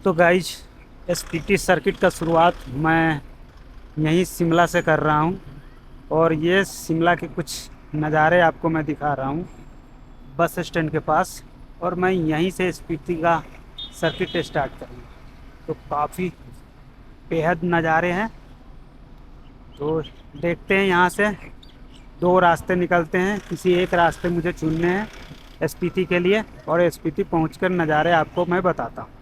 तो guys SPT circuit का शुरुआत मैं यहीं शिमला से कर रहा हूँ और ये शिमला के कुछ नज़ारे आपको मैं दिखा रहा हूँ बस स्टैंड के पास। और मैं यहीं से एसपीटी का सर्किट स्टार्ट करूँगा। तो काफ़ी बेहद नज़ारे हैं। तो देखते हैं, यहाँ से दो रास्ते निकलते हैं, किसी एक रास्ते मुझे चुनने हैं एसपीटी के लिए और एसपीटी पहुँचकर नज़ारे आपको मैं बताता हूँ।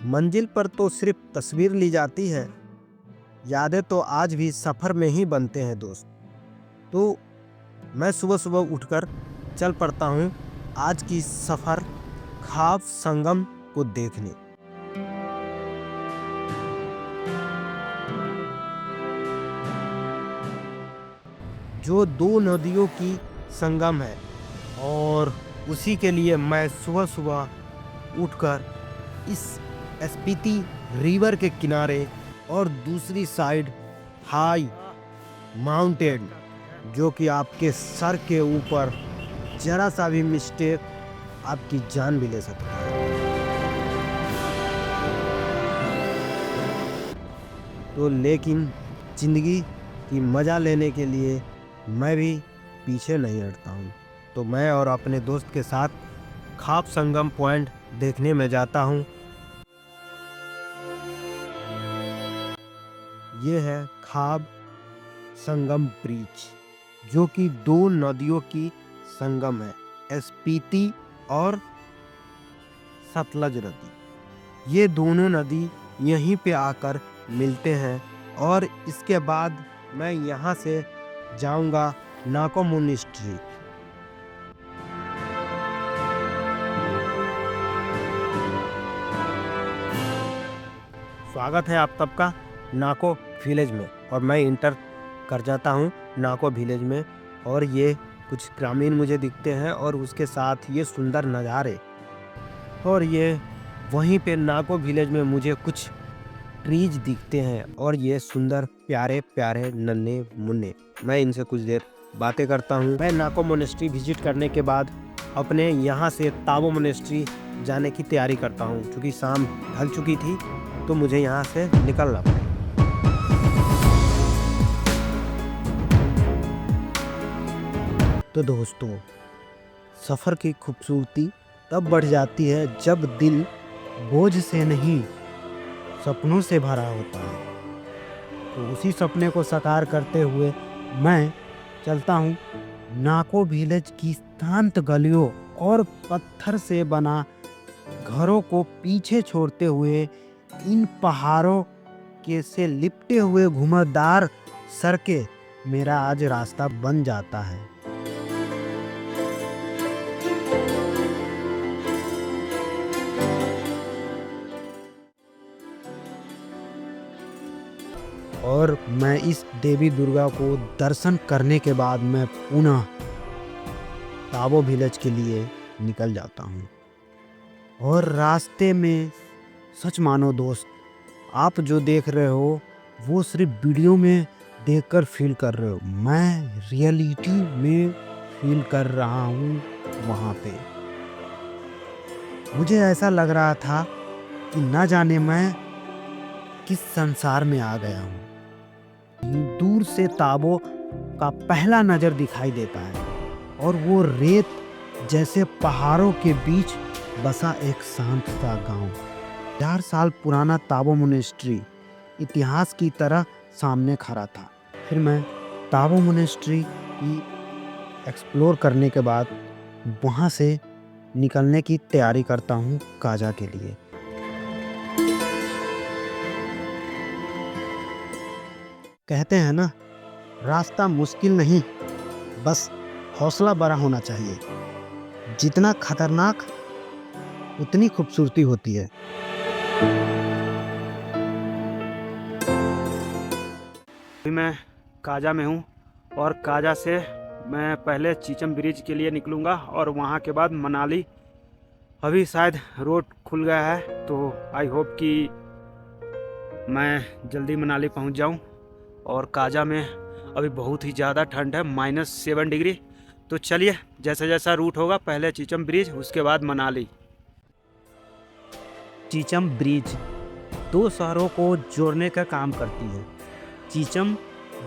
मंजिल पर तो सिर्फ तस्वीर ली जाती है, यादें तो आज भी सफ़र में ही बनते हैं दोस्त। तो मैं सुबह सुबह उठकर चल पड़ता हूँ आज की सफ़र ख्वाब संगम को देखने। जो दो नदियों की संगम है और उसी के लिए मैं सुबह सुबह उठकर इस स्पीति रिवर के किनारे और दूसरी साइड हाई माउंटेन जो कि आपके सर के ऊपर जरा सा भी मिस्टेक आपकी जान भी ले सकता है। तो लेकिन ज़िंदगी की मज़ा लेने के लिए मैं भी पीछे नहीं हटता हूँ। तो मैं और अपने दोस्त के साथ ख्वाब संगम पॉइंट देखने में जाता हूँ। ये है ख्वाब संगम ब्रिज जो कि दो नदियों की संगम है, स्पीति और सतलज नदी। ये दोनों नदी यहीं पे आकर मिलते हैं और इसके बाद मैं यहाँ से जाऊँगा नाको मोनेस्ट्री। स्वागत है आप सबका नाको विलेज में और मैं इंटर कर जाता हूँ नाको विलेज में। और ये कुछ ग्रामीण मुझे दिखते हैं और उसके साथ ये सुंदर नज़ारे। और ये वहीं पे नाको विलेज में मुझे कुछ ट्रीज दिखते हैं और ये सुंदर प्यारे प्यारे नन्हे मुन्ने। मैं इनसे कुछ देर बातें करता हूँ। मैं नाको मोनेस्ट्री विजिट करने के बाद अपने यहाँ से ताबो मोनेस्ट्री जाने की तैयारी करता हूँ। क्योंकि शाम ढल चुकी थी तो मुझे यहाँ से निकलना पड़ा। तो दोस्तों, सफ़र की खूबसूरती तब बढ़ जाती है जब दिल बोझ से नहीं सपनों से भरा होता है। तो उसी सपने को साकार करते हुए मैं चलता हूँ नाको विलेज की शांत गलियों और पत्थर से बना घरों को पीछे छोड़ते हुए इन पहाड़ों के से लिपटे हुए घुमावदार सड़कें मेरा आज रास्ता बन जाता है। और मैं इस देवी दुर्गा को दर्शन करने के बाद मैं पुनः ताबो विलेज के लिए निकल जाता हूँ। और रास्ते में सच मानो दोस्त, आप जो देख रहे हो वो सिर्फ वीडियो में देखकर फील कर रहे हो, मैं रियलिटी में फील कर रहा हूँ। वहाँ पे मुझे ऐसा लग रहा था कि ना जाने मैं किस संसार में आ गया हूँ। दूर से ताबो का पहला नज़र दिखाई देता है और वो रेत जैसे पहाड़ों के बीच बसा एक शांत सा गांव। 4 साल पुराना ताबो मोनेस्ट्री इतिहास की तरह सामने खड़ा था। फिर मैं ताबो मोनेस्ट्री की एक्सप्लोर करने के बाद वहाँ से निकलने की तैयारी करता हूँ काजा के लिए। कहते हैं ना, रास्ता मुश्किल नहीं, बस हौसला बड़ा होना चाहिए। जितना खतरनाक उतनी खूबसूरती होती है। अभी मैं काजा में हूँ और काजा से मैं पहले चीचम ब्रिज के लिए निकलूँगा और वहाँ के बाद मनाली। अभी शायद रोड खुल गया है तो आई होप कि मैं जल्दी मनाली पहुंच जाऊं। और काजा में अभी बहुत ही ज़्यादा ठंड है, -7 डिग्री। तो चलिए, जैसा जैसा रूट होगा, पहले चीचम ब्रिज, उसके बाद मनाली। चीचम ब्रिज दो शहरों को जोड़ने का काम करती है, चीचम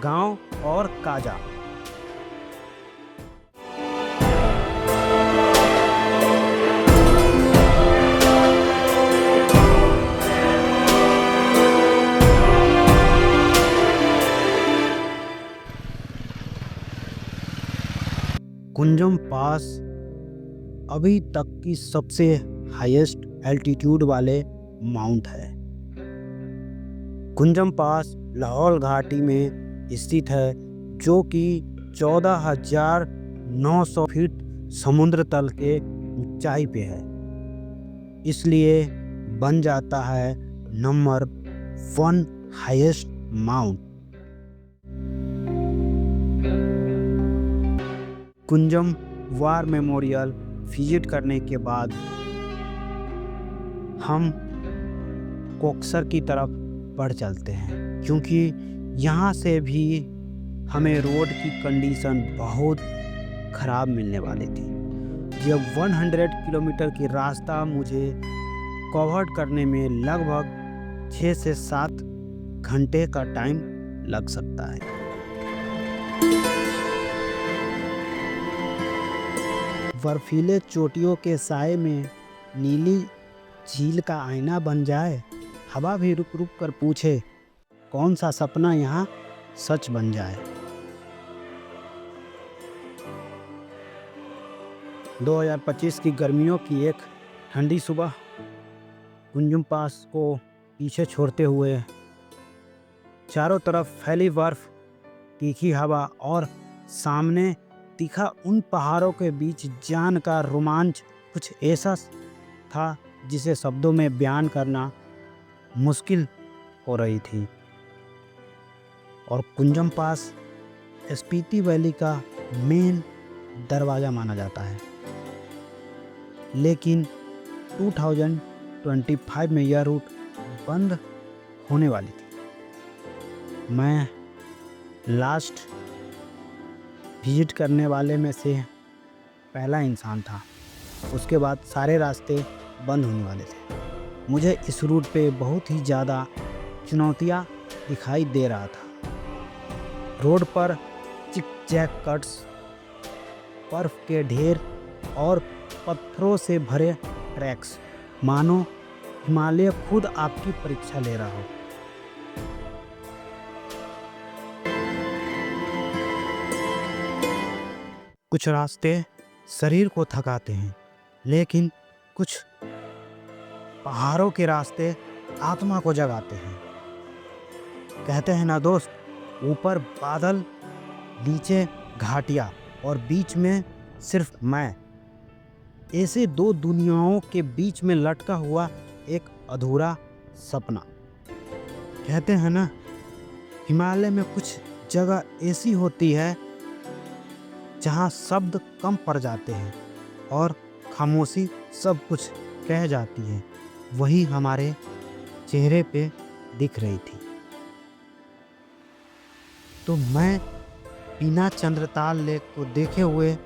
गांव और काजा। कुंजम पास अभी तक की सबसे हाईएस्ट एल्टीट्यूड वाले माउंट है। कुंजम पास लाहौल घाटी में स्थित है, जो कि 14,900 फीट समुद्र तल के ऊंचाई पे है। इसलिए बन जाता है number 1 highest mount. Kunzum war memorial visit करने के बाद हम कोक्सर की तरफ बढ़ चलते हैं, क्योंकि यहाँ से भी हमें रोड की कंडीशन बहुत ख़राब मिलने वाली थी। जब 100 किलोमीटर की रास्ता मुझे कवर करने में लगभग 6 से 7 घंटे का टाइम लग सकता है। बर्फीले चोटियों के साए में नीली झील का आईना बन जाए, हवा भी रुक रुक कर पूछे, कौन सा सपना यहाँ सच बन जाए। 2025 की गर्मियों की एक ठंडी सुबह कुंजम पास को पीछे छोड़ते हुए चारों तरफ फैली बर्फ, तीखी हवा और सामने दिखा उन पहाड़ों के बीच जान का रोमांच कुछ ऐसा था जिसे शब्दों में बयान करना मुश्किल हो रही थी। और कुंजम पास स्पीति वैली का मेन दरवाज़ा माना जाता है, लेकिन 2025 में यह रूट बंद होने वाली थी। मैं लास्ट विजिट करने वाले में से पहला इंसान था। उसके बाद सारे रास्ते बंद होने वाले थे। मुझे इस रूट पे बहुत ही ज़्यादा चुनौतियाँ दिखाई दे रहा था। रोड पर चिक जैक कट्स, बर्फ के ढेर और पत्थरों से भरे ट्रैक्स, मानो हिमालय खुद आपकी परीक्षा ले रहा हो। कुछ रास्ते शरीर को थकाते हैं, लेकिन कुछ पहाड़ों के रास्ते आत्मा को जगाते हैं। कहते हैं ना दोस्त, ऊपर बादल, नीचे घाटियाँ और बीच में सिर्फ मैं। ऐसे दो दुनियाओं के बीच में लटका हुआ एक अधूरा सपना। कहते हैं ना, हिमालय में कुछ जगह ऐसी होती है जहाँ शब्द कम पड़ जाते हैं और खामोशी सब कुछ कह जाती है। वही हमारे चेहरे पे दिख रही थी। तो मैं बिना चंद्रताल लेक को देखे हुए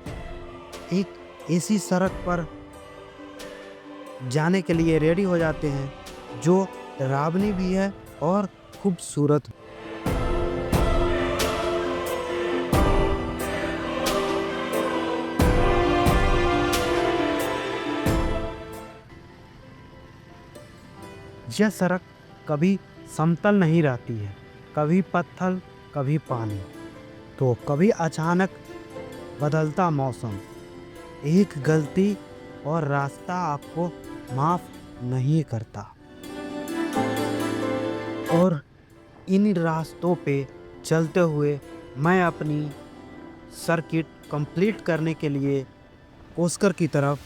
एक ऐसी सड़क पर जाने के लिए रेडी हो जाते हैं जो डरावनी भी है और खूबसूरत। यह सड़क कभी समतल नहीं रहती है, कभी पत्थर, कभी पानी, तो कभी अचानक बदलता मौसम। एक गलती और रास्ता आपको माफ़ नहीं करता। और इन रास्तों पे चलते हुए मैं अपनी सर्किट कंप्लीट करने के लिए कोस्कर की तरफ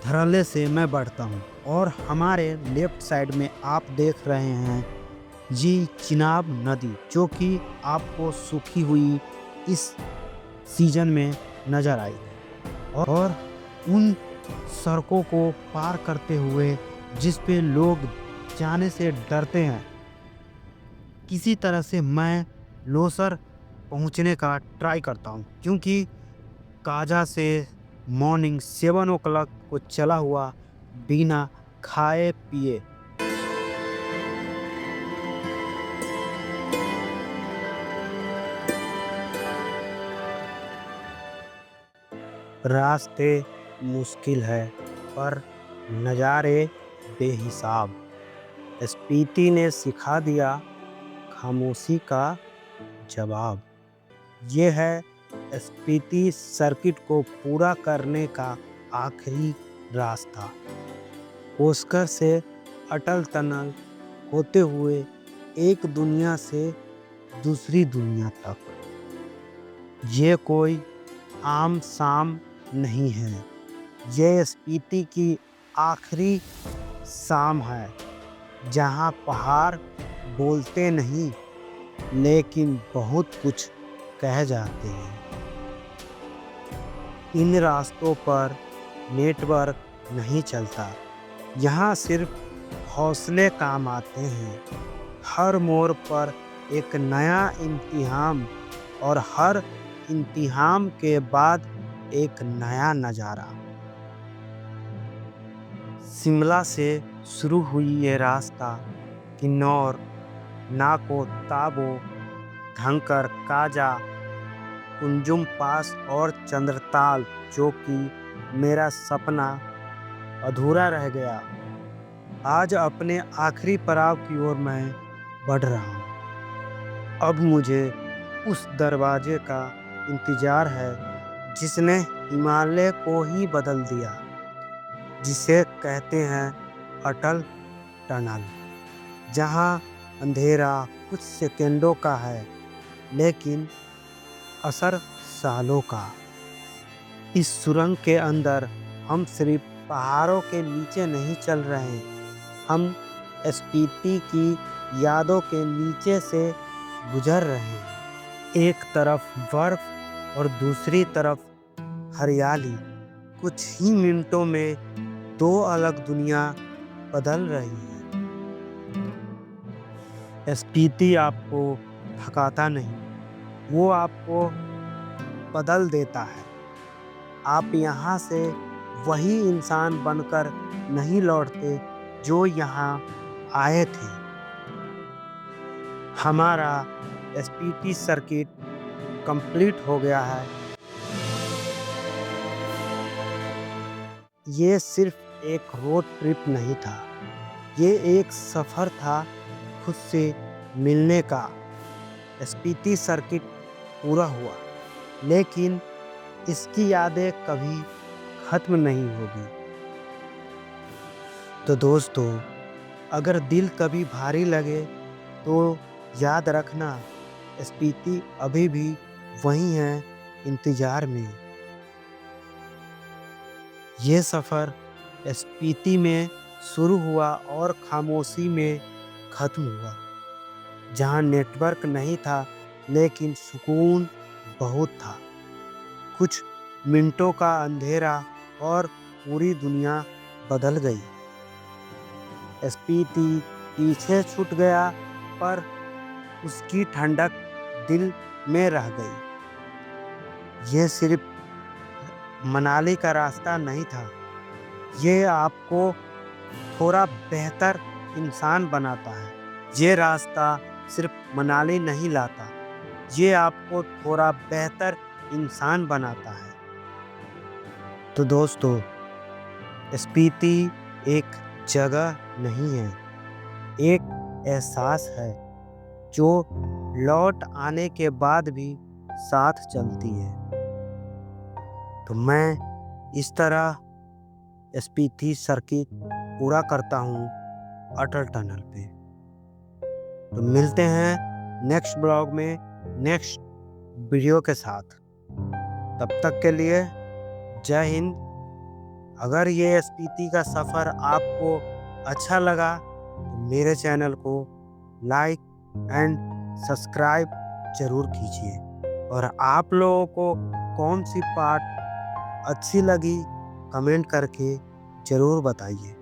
धड़ल्ले से मैं बढ़ता हूँ। और हमारे लेफ्ट साइड में आप देख रहे हैं जी चिनाब नदी, जो कि आपको सूखी हुई इस सीजन में नज़र आई है। और उन सड़कों को पार करते हुए जिस पे लोग जाने से डरते हैं, किसी तरह से मैं लोसर पहुंचने का ट्राई करता हूं, क्योंकि काजा से मॉर्निंग 7 o'clock को चला हुआ बिना खाए पिए। रास्ते मुश्किल है पर नज़ारे बेहिसाब। स्पीति ने सिखा दिया खामोशी का जवाब। ये है स्पीति सर्किट को पूरा करने का आखिरी रास्ता। ओस्कर से अटल टनल होते हुए एक दुनिया से दूसरी दुनिया तक। ये कोई आम शाम नहीं है, ये स्पीति की आखिरी शाम है, जहाँ पहाड़ बोलते नहीं लेकिन बहुत कुछ कह जाते हैं। इन रास्तों पर नेटवर्क नहीं चलता, यहाँ सिर्फ हौसले काम आते हैं। हर मोड़ पर एक नया इम्तिहान और हर इम्तिहान के बाद एक नया नज़ारा। शिमला से शुरू हुई ये रास्ता किन्नौर, नाको ताबो, धनकर, काजा, कुंजुम पास और चंद्रताल, जो कि मेरा सपना अधूरा रह गया, आज अपने आखिरी पड़ाव की ओर मैं बढ़ रहा हूँ। अब मुझे उस दरवाजे का इंतज़ार है जिसने हिमालय को ही बदल दिया, जिसे कहते हैं अटल टनल, जहाँ अंधेरा कुछ सेकंडों का है लेकिन असर सालों का। इस सुरंग के अंदर हम सिर्फ पहाड़ों के नीचे नहीं चल रहे, हम स्पीति की यादों के नीचे से गुजर रहे हैं। एक तरफ बर्फ और दूसरी तरफ हरियाली। कुछ ही मिनटों में दो अलग दुनिया बदल रही है। स्पीति आपको थकाता नहीं, वो आपको बदल देता है। आप यहाँ से वही इंसान बनकर नहीं लौटते जो यहाँ आए थे। हमारा स्पीति सर्किट कंप्लीट हो गया है। ये सिर्फ एक रोड ट्रिप नहीं था, ये एक सफ़र था खुद से मिलने का। स्पीति सर्किट पूरा हुआ, लेकिन इसकी यादें कभी ख़त्म नहीं होगी। तो दोस्तों, अगर दिल कभी भारी लगे तो याद रखना, स्पीति अभी भी वहीं है, इंतज़ार में। ये सफ़र स्पीति में शुरू हुआ और खामोशी में ख़त्म हुआ, जहाँ नेटवर्क नहीं था लेकिन सुकून बहुत था। कुछ मिनटों का अंधेरा और पूरी दुनिया बदल गई। स्पीति पीछे छूट गया पर उसकी ठंडक दिल में रह गई। ये सिर्फ मनाली का रास्ता नहीं था, ये आपको थोड़ा बेहतर इंसान बनाता है। ये रास्ता सिर्फ मनाली नहीं लाता, ये आपको थोड़ा बेहतर इंसान बनाता है। तो दोस्तों, स्पीति एक जगह नहीं है, एक एहसास है जो लौट आने के बाद भी साथ चलती है। तो मैं इस तरह स्पीति सर्किट पूरा करता हूँ अटल टनल पे। तो मिलते हैं नेक्स्ट ब्लॉग में नेक्स्ट वीडियो के साथ। तब तक के लिए जय हिंद। अगर ये स्पीति का सफ़र आपको अच्छा लगा तो मेरे चैनल को लाइक एंड सब्सक्राइब ज़रूर कीजिए। और आप लोगों को कौन सी पार्ट अच्छी लगी कमेंट करके ज़रूर बताइए।